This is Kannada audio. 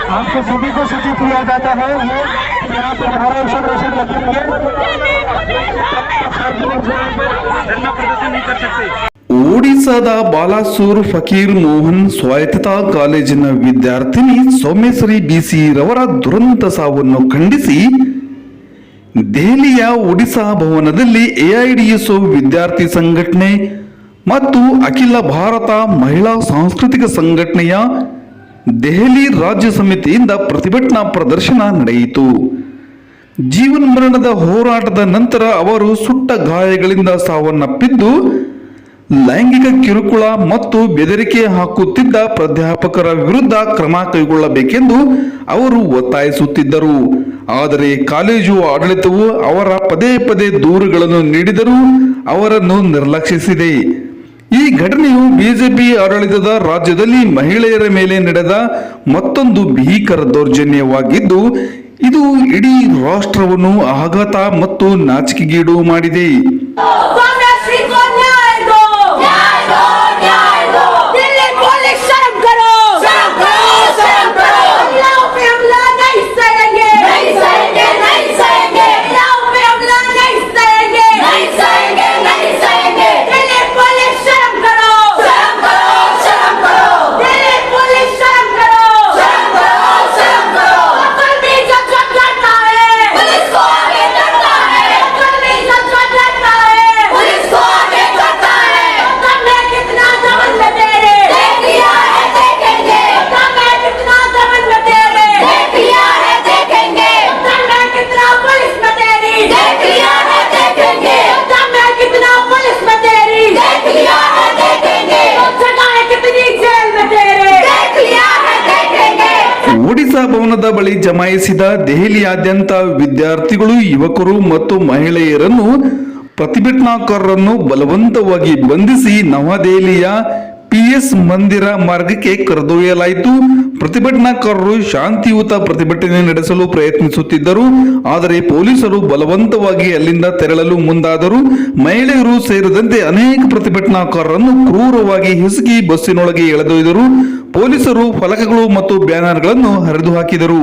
आपको सभी को सूचित किया जाता है ये यहाँ पर धारा 100% रखेंगे, धरना प्रदर्शन नहीं कर सकते। ಒಡಿಸಾದ ಬಾಲಾಸೂರ್ ಫಕೀರ್ ಮೋಹನ್ ಸ್ವಾಯತ್ತತಾ ಕಾಲೇಜಿನ ವಿದ್ಯಾರ್ಥಿನಿ ಸೌಮ್ಯಶ್ರೀ ಬಿಸಿ ರವರ ದುರಂತ ಸಾವನ್ನು ಖಂಡಿಸಿ ದೆಹಲಿಯ ಒಡಿಶಾ ಭವನದಲ್ಲಿ ಎಐಡಿಎಸ್ಒ ವಿದ್ಯಾರ್ಥಿ ಸಂಘಟನೆ ಮತ್ತು ಅಖಿಲ ಭಾರತ ಮಹಿಳಾ ಸಾಂಸ್ಕೃತಿಕ ಸಂಘಟನೆಯ ದೆಹಲಿ ರಾಜ್ಯ ಸಮಿತಿಯಿಂದ ಪ್ರತಿಭಟನಾ ಪ್ರದರ್ಶನ ನಡೆಯಿತು. ಜೀವನ ಮರಣದ ಹೋರಾಟದ ನಂತರ ಅವರು ಸುಟ್ಟ ಗಾಯಗಳಿಂದ ಸಾವನ್ನಪ್ಪಿದ್ದು, ಲೈಂಗಿಕ ಕಿರುಕುಳ ಮತ್ತು ಬೆದರಿಕೆ ಹಾಕುತ್ತಿದ್ದ ಪ್ರಾಧ್ಯಾಪಕರ ವಿರುದ್ಧ ಕ್ರಮ ಕೈಗೊಳ್ಳಬೇಕೆಂದು ಅವರು ಒತ್ತಾಯಿಸುತ್ತಿದ್ದರು. ಆದರೆ ಕಾಲೇಜು ಆಡಳಿತವು ಅವರ ಪದೇ ಪದೇ ದೂರುಗಳನ್ನು ನೀಡಿದರೂ ಅವರನ್ನು ನಿರ್ಲಕ್ಷಿಸಿದೆ. ಈ ಘಟನೆಯು ಬಿಜೆಪಿ ಆಡಳಿತದ ರಾಜ್ಯದಲ್ಲಿ ಮಹಿಳೆಯರ ಮೇಲೆ ನಡೆದ ಮತ್ತೊಂದು ಭೀಕರ ದೌರ್ಜನ್ಯವಾಗಿದ್ದು, ಇದು ಇಡೀ ರಾಷ್ಟ್ರವನ್ನು ಆಘಾತ ಮತ್ತು ನಾಚಿಕೆಗೀಡು ಮಾಡಿದೆ. ಒಡಿಶಾ ಭವನದ ಬಳಿ ಜಮಾಯಿಸಿದ ದೆಹಲಿಯಾದ್ಯಂತ ವಿದ್ಯಾರ್ಥಿಗಳು, ಯುವಕರು ಮತ್ತು ಮಹಿಳೆಯರನ್ನು ಪ್ರತಿಭಟನಾಕಾರರನ್ನು ಬಲವಂತವಾಗಿ ಬಂಧಿಸಿ ನವದೆಹಲಿಯ ಪಿಎಸ್ ಮಂದಿರ ಮಾರ್ಗಕ್ಕೆ ಕರೆದೊಯ್ಯಲಾಯಿತು. ಪ್ರತಿಭಟನಾಕಾರರು ಶಾಂತಿಯುತ ಪ್ರತಿಭಟನೆ ನಡೆಸಲು ಪ್ರಯತ್ನಿಸುತ್ತಿದ್ದರು, ಆದರೆ ಪೊಲೀಸರು ಬಲವಂತವಾಗಿ ಅಲ್ಲಿಂದ ತೆರಳಲು ಮುಂದಾದರು. ಮಹಿಳೆಯರು ಸೇರಿದಂತೆ ಅನೇಕ ಪ್ರತಿಭಟನಾಕಾರರನ್ನು ಕ್ರೂರವಾಗಿ ಹಿಸುಕಿ ಬಸ್ಸಿನೊಳಗೆ ಎಳೆದೊಯ್ದರು. ಪೊಲೀಸರು ಫಲಕಗಳು ಮತ್ತು ಬ್ಯಾನರ್ಗಳನ್ನು ಹರಿದು ಹಾಕಿದರು.